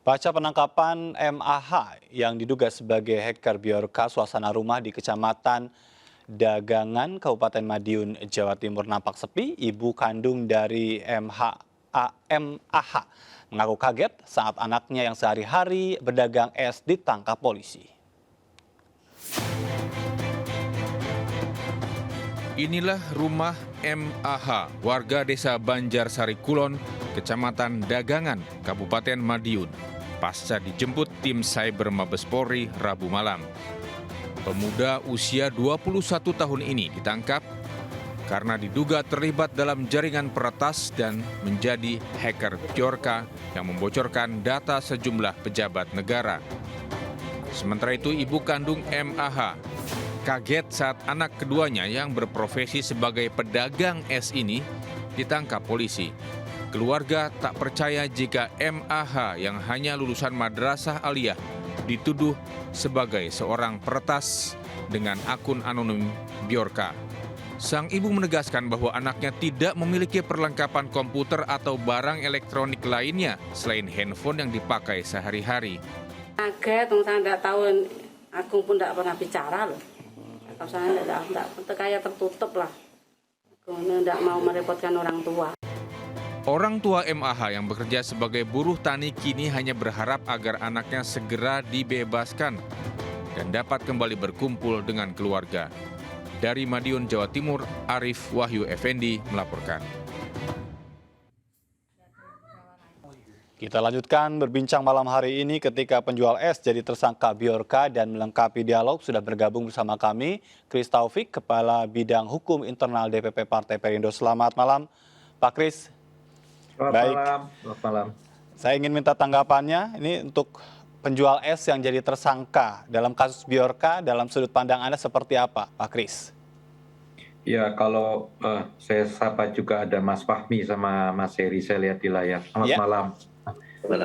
Pasca penangkapan MAH yang diduga sebagai hacker Biorka, suasana rumah di Kecamatan Dagangan, Kabupaten Madiun, Jawa Timur nampak sepi. Ibu kandung dari MAH mengaku kaget saat anaknya yang sehari-hari berdagang es ditangkap polisi. Inilah rumah MAH, warga desa Banjarsari Kulon, Kecamatan Dagangan, Kabupaten Madiun, pasca dijemput tim Cyber Mabes Polri Rabu malam. Pemuda usia 21 tahun ini ditangkap karena diduga terlibat dalam jaringan peretas dan menjadi hacker Biorka yang membocorkan data sejumlah pejabat negara. Sementara itu, ibu kandung MAH kaget saat anak keduanya yang berprofesi sebagai pedagang es ini ditangkap polisi. Keluarga tak percaya jika MAH yang hanya lulusan madrasah aliyah dituduh sebagai seorang peretas dengan akun anonim Biorka. Sang ibu menegaskan bahwa anaknya tidak memiliki perlengkapan komputer atau barang elektronik lainnya selain handphone yang dipakai sehari-hari. Kaget, saya tidak tahu, aku pun tidak pernah bicara loh. Kalau saya tidak kayak tertutup lah, tidak mau merepotkan orang tua. Orang tua MAH yang bekerja sebagai buruh tani kini hanya berharap agar anaknya segera dibebaskan dan dapat kembali berkumpul dengan keluarga. Dari Madiun, Jawa Timur, Arif Wahyu Effendi melaporkan. Kita lanjutkan berbincang malam hari ini ketika penjual es jadi tersangka Biorka, dan melengkapi dialog sudah bergabung bersama kami Kris Taufik, Kepala Bidang Hukum Internal DPP Partai Perindo. Selamat malam, Pak Kris. Selamat malam. Saya ingin minta tanggapannya ini untuk penjual es yang jadi tersangka dalam kasus Biorka, dalam sudut pandang Anda seperti apa, Pak Kris? Ya, kalau saya sapa juga ada Mas Fahmi sama Mas Heri, saya lihat di layar. Selamat malam.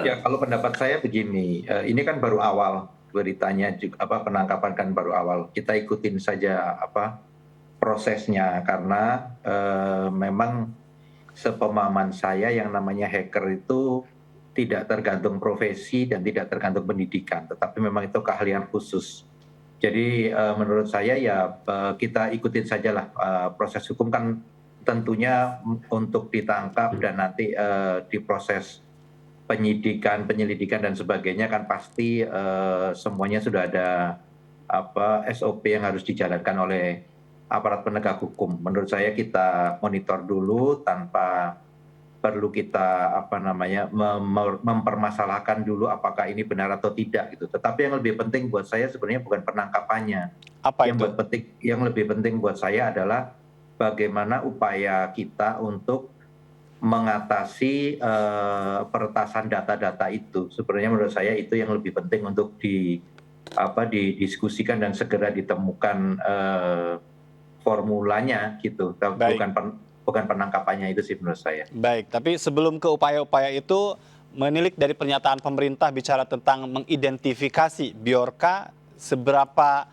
Ya, kalau pendapat saya begini, ini kan baru awal beritanya, juga penangkapan kan baru awal. Kita ikutin saja prosesnya, karena memang sepemahaman saya yang namanya hacker itu tidak tergantung profesi dan tidak tergantung pendidikan, tetapi memang itu keahlian khusus. Jadi menurut saya ya kita ikutin sajalah proses hukum, kan tentunya untuk ditangkap dan nanti diproses penyelidikan dan sebagainya kan pasti semuanya sudah ada SOP yang harus dijalankan oleh aparat penegak hukum. Menurut saya kita monitor dulu tanpa perlu kita mempermasalahkan dulu apakah ini benar atau tidak gitu. Tetapi yang lebih penting buat saya sebenarnya bukan penangkapannya. Yang lebih penting buat saya adalah bagaimana upaya kita untuk mengatasi peretasan data-data itu. Sebenarnya menurut saya itu yang lebih penting untuk didiskusikan dan segera ditemukan formulanya gitu. Bukan penangkapannya itu sih menurut saya. Baik, tapi sebelum ke upaya-upaya itu, menilik dari pernyataan pemerintah bicara tentang mengidentifikasi Biorka, seberapa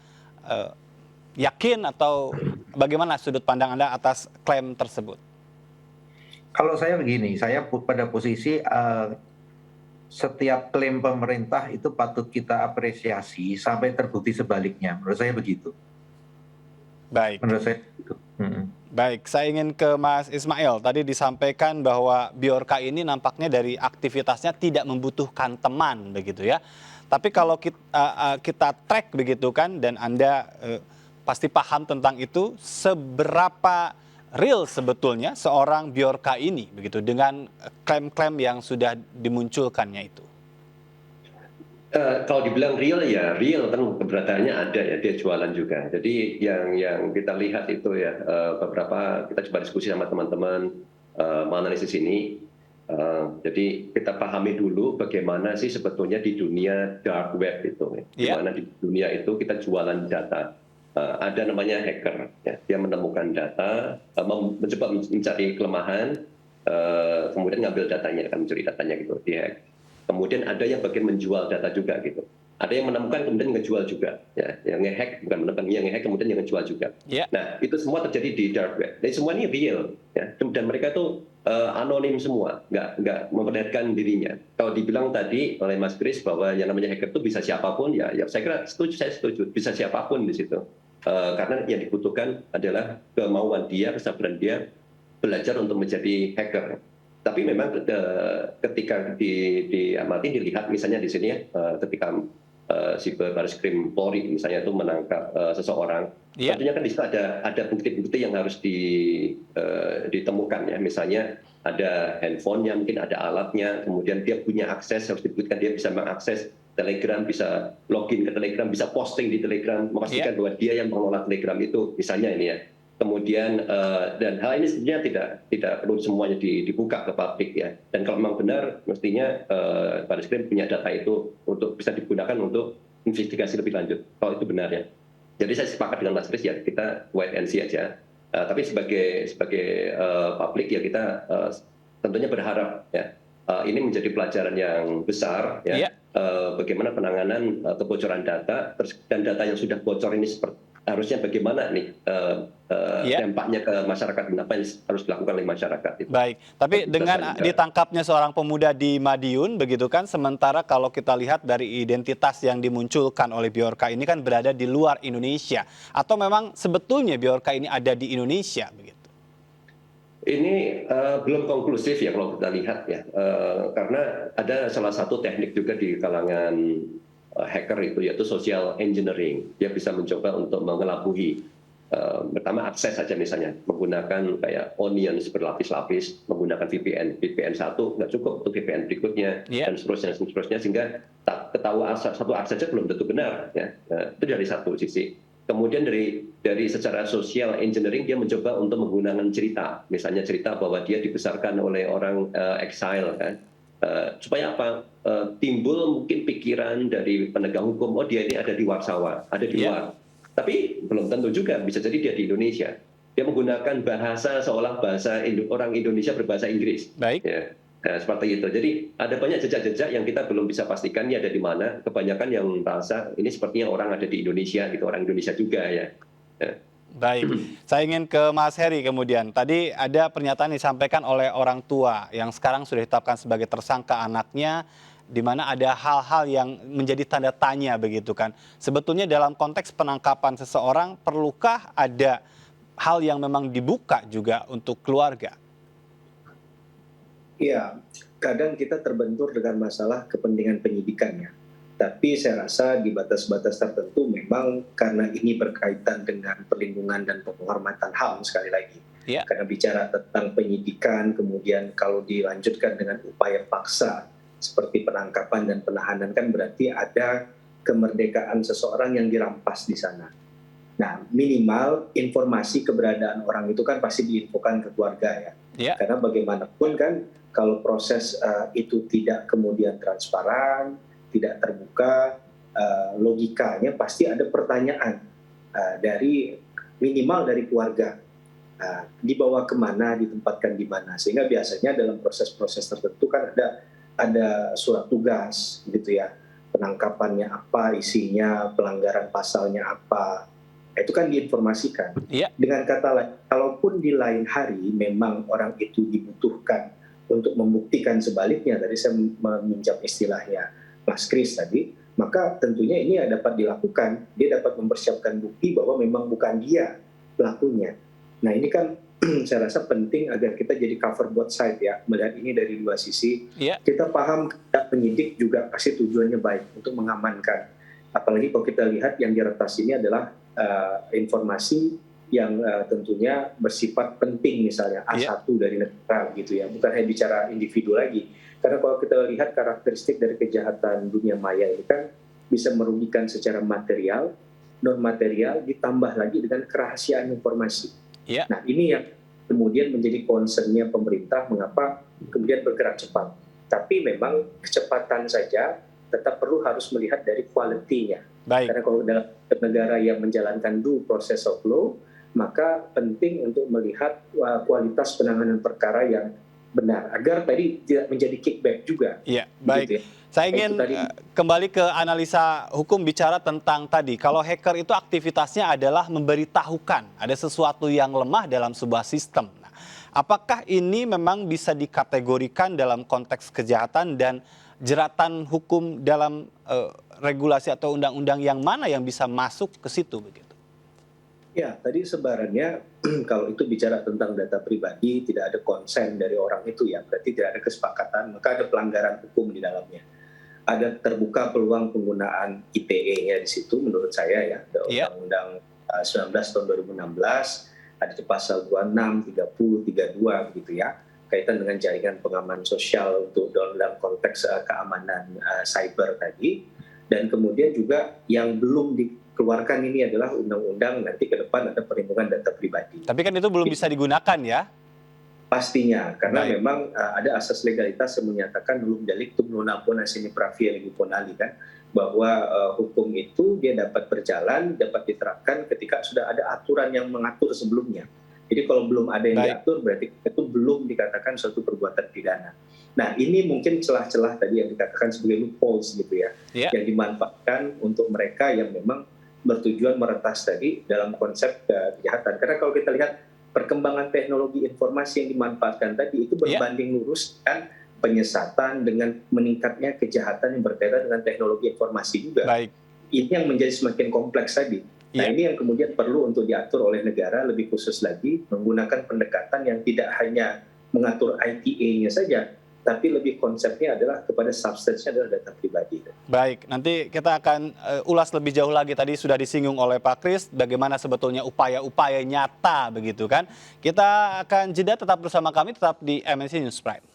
yakin atau bagaimana sudut pandang Anda atas klaim tersebut? Kalau saya begini, saya pada posisi setiap klaim pemerintah itu patut kita apresiasi sampai terbukti sebaliknya. Menurut saya begitu. Baik. Menurut saya begitu. Baik, saya ingin ke Mas Ismail. Tadi disampaikan bahwa Biorka ini nampaknya dari aktivitasnya tidak membutuhkan teman, begitu ya. Tapi kalau kita track begitu kan, dan Anda pasti paham tentang itu, seberapa real sebetulnya seorang Biorka ini, begitu, dengan klaim-klaim yang sudah dimunculkannya itu? Kalau dibilang real ya real, kan keberadaannya ada ya, dia jualan juga. Jadi yang kita lihat itu ya, beberapa kita coba diskusi sama teman-teman menganalisis ini. Jadi kita pahami dulu bagaimana sih sebetulnya di dunia dark web itu, di mana di dunia itu kita jualan data. Ada namanya hacker, ya. Dia menemukan data, mencoba mencari kelemahan, kemudian ngambil datanya, akan mencuri datanya gitu, dihack. Kemudian ada yang bagian menjual data juga gitu. Ada yang menemukan kemudian ngejual juga, ya, yang ngehack bukan menemukan, yang ngehack kemudian yang ngejual juga. Ya. Nah, itu semua terjadi di dark web. Dan semua ini real, ya. Dan mereka itu anonim semua, nggak memperlihatkan dirinya. Kalau dibilang tadi oleh Mas Kris bahwa yang namanya hacker itu bisa siapapun, ya saya kira saya setuju, bisa siapapun di situ. Karena yang dibutuhkan adalah kemauan dia, kesabaran dia belajar untuk menjadi hacker. Tapi memang ketika diamati dilihat misalnya di sini ya, ketika Siber Barreskrim Polri misalnya itu menangkap seseorang, tentunya kan di situ ada bukti-bukti yang harus ditemukan ya, misalnya ada handphonenya, mungkin ada alatnya, kemudian dia punya akses, harus dibuktikan dia bisa mengakses Telegram, bisa login ke Telegram, bisa posting di Telegram, memastikan bahwa dia yang mengelola Telegram itu, misalnya ini ya. Kemudian dan hal ini sebenarnya tidak perlu semuanya dibuka ke publik ya. Dan kalau memang benar, mestinya Barreskrim punya data itu untuk bisa digunakan untuk investigasi lebih lanjut. Kalau itu benar ya. Jadi saya sepakat dengan Mas Kris ya, kita wait and see aja. Tapi sebagai publik ya kita tentunya berharap ya ini menjadi pelajaran yang besar ya. Bagaimana penanganan kebocoran data, dan data yang sudah bocor ini harusnya bagaimana nih dampaknya ke masyarakat, dan apa yang harus dilakukan oleh masyarakat. Baik, tapi dengan ditangkapnya seorang pemuda di Madiun begitu kan, sementara kalau kita lihat dari identitas yang dimunculkan oleh Bjorka ini kan berada di luar Indonesia, atau memang sebetulnya Bjorka ini ada di Indonesia begitu? Ini belum konklusif ya kalau kita lihat ya, karena ada salah satu teknik juga di kalangan hacker itu, yaitu social engineering. Dia bisa mencoba untuk mengelabui pertama akses saja, misalnya menggunakan kayak onion berlapis-lapis, menggunakan VPN 1 nggak cukup untuk VPN berikutnya, dan seterusnya, sehingga tak ketahui satu akses saja belum tentu benar ya. Itu dari satu sisi. Kemudian dari secara social engineering dia mencoba untuk menggunakan cerita, misalnya cerita bahwa dia dibesarkan oleh orang exile kan. Supaya apa? Timbul mungkin pikiran dari penegak hukum, oh dia ini ada di Warsawa, ada di luar. Tapi belum tentu juga, bisa jadi dia di Indonesia. Dia menggunakan bahasa seolah bahasa orang Indonesia berbahasa Inggris. Baik. Ya, seperti itu. Jadi ada banyak jejak-jejak yang kita belum bisa pastikan ini ada di mana. Kebanyakan yang merasa ini sepertinya orang ada di Indonesia, gitu, orang Indonesia juga ya. Baik, saya ingin ke Mas Heri kemudian. Tadi ada pernyataan disampaikan oleh orang tua yang sekarang sudah ditetapkan sebagai tersangka anaknya, di mana ada hal-hal yang menjadi tanda tanya begitu kan. Sebetulnya dalam konteks penangkapan seseorang, perlukah ada hal yang memang dibuka juga untuk keluarga? Iya, kadang kita terbentur dengan masalah kepentingan penyidikannya. Tapi saya rasa di batas-batas tertentu memang karena ini berkaitan dengan perlindungan dan penghormatan HAM sekali lagi. Karena bicara tentang penyidikan, kemudian kalau dilanjutkan dengan upaya paksa seperti penangkapan dan penahanan, kan berarti ada kemerdekaan seseorang yang dirampas di sana. Nah, minimal informasi keberadaan orang itu kan pasti diinfokan ke keluarga ya. Karena bagaimanapun kan kalau proses itu tidak kemudian transparan, tidak terbuka, logikanya pasti ada pertanyaan dari minimal dari keluarga, dibawa kemana, ditempatkan di mana, sehingga biasanya dalam proses-proses tertentu kan ada surat tugas gitu ya, penangkapannya apa, isinya, pelanggaran pasalnya apa, itu kan diinformasikan. Dengan kata lain, kalaupun di lain hari memang orang itu dibutuhkan untuk membuktikan sebaliknya, tadi saya meminjam istilahnya Mas Kris tadi, maka tentunya ini dapat dilakukan. Dia dapat mempersiapkan bukti bahwa memang bukan dia pelakunya. Nah ini kan saya rasa penting agar kita jadi cover both side ya, melihat ini dari dua sisi. Kita paham penyidik juga pasti tujuannya baik untuk mengamankan. Apalagi kalau kita lihat yang diretas ini adalah informasi yang tentunya bersifat penting, misalnya A1 dari negara gitu ya, bukan hanya bicara individu lagi. Karena kalau kita lihat karakteristik dari kejahatan dunia maya ini kan bisa merugikan secara material, non material, ditambah lagi dengan kerahasiaan informasi. Nah ini yang kemudian menjadi concern-nya pemerintah, mengapa kemudian bergerak cepat. Tapi memang kecepatan saja tetap perlu harus melihat dari quality-nya. Karena kalau dalam negara yang menjalankan due process of law, maka penting untuk melihat kualitas penanganan perkara yang benar, agar tadi tidak menjadi kickback juga. Iya, Begitu baik. ya. Saya Itu ingin tadi. kembali ke analisa hukum bicara tentang tadi. Kalau hacker itu aktivitasnya adalah memberitahukan ada sesuatu yang lemah dalam sebuah sistem. Nah, apakah ini memang bisa dikategorikan dalam konteks kejahatan dan jeratan hukum dalam regulasi atau undang-undang yang mana yang bisa masuk ke situ begitu? Ya, tadi sebarannya kalau itu bicara tentang data pribadi, tidak ada konsen dari orang itu ya, berarti tidak ada kesepakatan, maka ada pelanggaran hukum di dalamnya. Ada terbuka peluang penggunaan ITE ya di situ menurut saya ya, ada Undang-Undang 19 tahun 2016, ada di pasal 26, 30, 32 begitu ya, kaitan dengan jaringan pengaman sosial untuk dalam konteks keamanan cyber tadi. Dan kemudian juga yang belum dikeluarkan ini adalah undang-undang nanti ke depan ada perlindungan data pribadi. Tapi kan itu belum bisa digunakan ya? Pastinya, karena Baik. memang ada asas legalitas yang menyatakan belum delictum non appona sine pravia legi ponali kan, bahwa hukum itu dia dapat berjalan, dapat diterapkan ketika sudah ada aturan yang mengatur sebelumnya. Jadi kalau belum ada yang diatur berarti itu belum dikatakan suatu perbuatan pidana. Nah ini mungkin celah-celah tadi yang dikatakan sebagai loopholes gitu ya, yang dimanfaatkan untuk mereka yang memang bertujuan meretas tadi dalam konsep kejahatan. Karena kalau kita lihat perkembangan teknologi informasi yang dimanfaatkan tadi itu berbanding lurus kan penyesatan dengan meningkatnya kejahatan yang berkaitan dengan teknologi informasi juga. Baik. Ini yang menjadi semakin kompleks tadi. Nah ini yang kemudian perlu untuk diatur oleh negara lebih khusus lagi, menggunakan pendekatan yang tidak hanya mengatur ITA-nya saja, tapi lebih konsepnya adalah kepada substance-nya adalah data pribadi. Baik, nanti kita akan ulas lebih jauh lagi. Tadi sudah disinggung oleh Pak Kris bagaimana sebetulnya upaya-upaya nyata begitu kan. Kita akan jeda, tetap bersama kami, tetap di MNC News Prime.